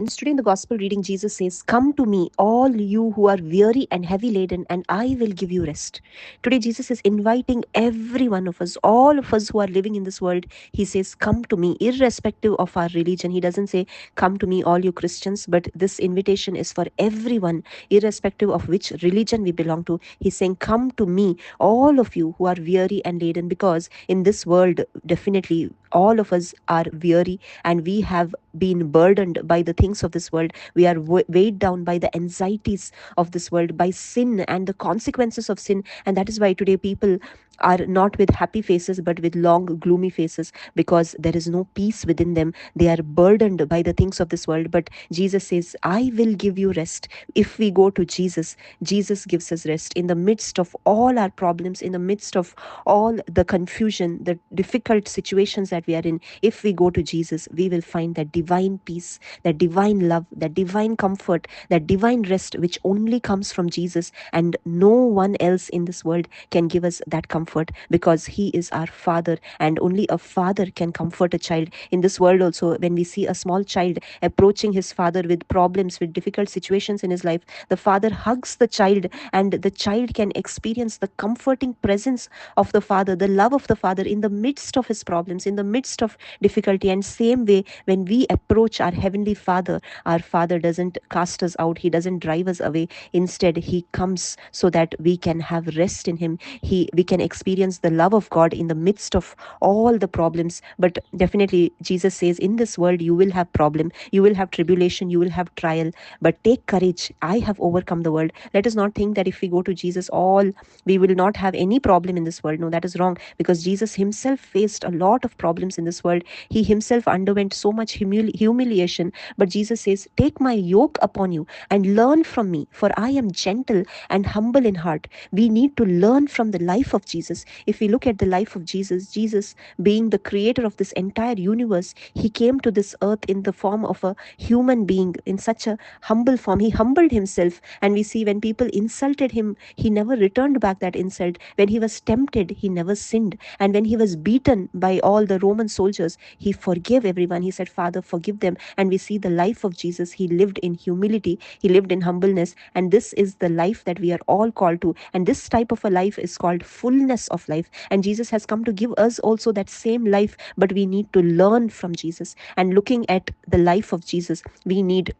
friends, today in the gospel reading, Jesus says, "Come to me, all you who are weary and heavy laden, and I will give you rest." Today, Jesus is inviting every one of us, all of us who are living in this world. He says, "Come to me," irrespective of our religion. He doesn't say, "Come to me, all you Christians," but this invitation is for everyone, irrespective of which religion we belong to. He's saying, "Come to me, all of you who are weary and laden," because in this world, definitely all of us are weary and we have been burdened by the things of this world. We are weighed down by the anxieties of this world, by sin and the consequences of sin. And that is why today people are not with happy faces but with long gloomy faces, because there is no peace within them. They are burdened by the things of this world. But Jesus says, "I will give you rest." If we go to Jesus, Jesus gives us rest in the midst of all our problems, in the midst of all the confusion, the difficult situations that we are in. If we go to Jesus, we will find that divine peace, that divine love, that divine comfort, that divine rest which only comes from Jesus, and no one else in this world can give us that comfort, because he is our Father, and only a father can comfort a child. In this world also, when we see a small child approaching his father with problems, with difficult situations in his life, the father hugs the child, and the child can experience the comforting presence of the father, the love of the father in the midst of his problems, in the midst of difficulty. And same way, when we approach our heavenly Father, our Father doesn't cast us out, he doesn't drive us away. Instead, he comes so that we can have rest in him. We can experience the love of God in the midst of all the problems. But definitely Jesus says, in this world you will have problem, you will have tribulation, you will have trial, but take courage, I have overcome the world. Let us not think that if we go to Jesus, all we will not have any problem in this world. No, that is wrong, because Jesus himself faced a lot of problems in this world. He himself underwent so much humiliation. But Jesus says, "Take my yoke upon you and learn from me, for I am gentle and humble in heart." We need to learn from the life of Jesus. If we look at the life of Jesus, Jesus being the creator of this entire universe, he came to this earth in the form of a human being, in such a humble form. He humbled himself, and we see when people insulted him, he never returned back that insult. When he was tempted, he never sinned. And when he was beaten by all the Roman soldiers, he forgave everyone. He said, "Father, forgive them." And we see the life of Jesus. He lived in humility, he lived in humbleness. And this is the life that we are all called to. And this type of a life is called fullness of life. And Jesus has come to give us also that same life, but we need to learn from Jesus. And looking at the life of Jesus, we need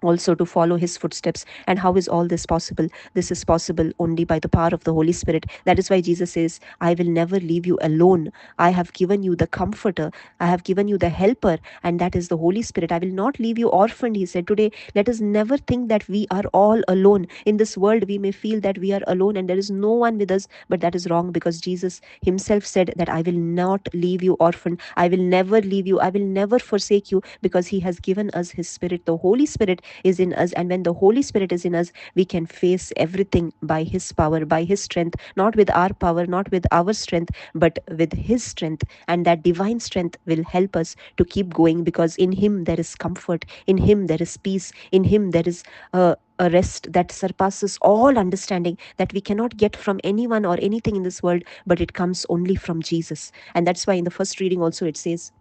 also to follow his footsteps. And how is all this possible? This is possible only by the power of the Holy Spirit. That is why Jesus says, "I will never leave you alone. I have given you the comforter, I have given you the helper, and that is the Holy Spirit. I will not leave you orphaned," he said. Today, let us never think that we are all alone. In this world, we may feel that we are alone and there is no one with us, but that is wrong, because Jesus himself said that, "I will not leave you orphaned. I will never leave you. I will never forsake you," because he has given us his Spirit. The Holy Spirit is in us, and when the Holy Spirit is in us, we can face everything by his power, by his strength, not with our power, not with our strength, but with his strength. And that divine strength will help us to keep going, because in him there is comfort, in him there is peace, in him there is a rest that surpasses all understanding, that we cannot get from anyone or anything in this world, but it comes only from Jesus. And that's why in the first reading also it says,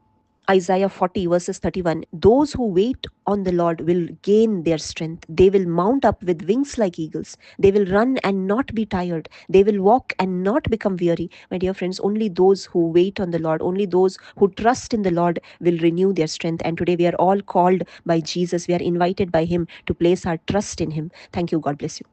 Isaiah 40 verses 31, "Those who wait on the Lord will gain their strength. They will mount up with wings like eagles. They will run and not be tired. They will walk and not become weary." My dear friends, only those who wait on the Lord, only those who trust in the Lord will renew their strength. And today we are all called by Jesus. We are invited by him to place our trust in him. Thank you. God bless you.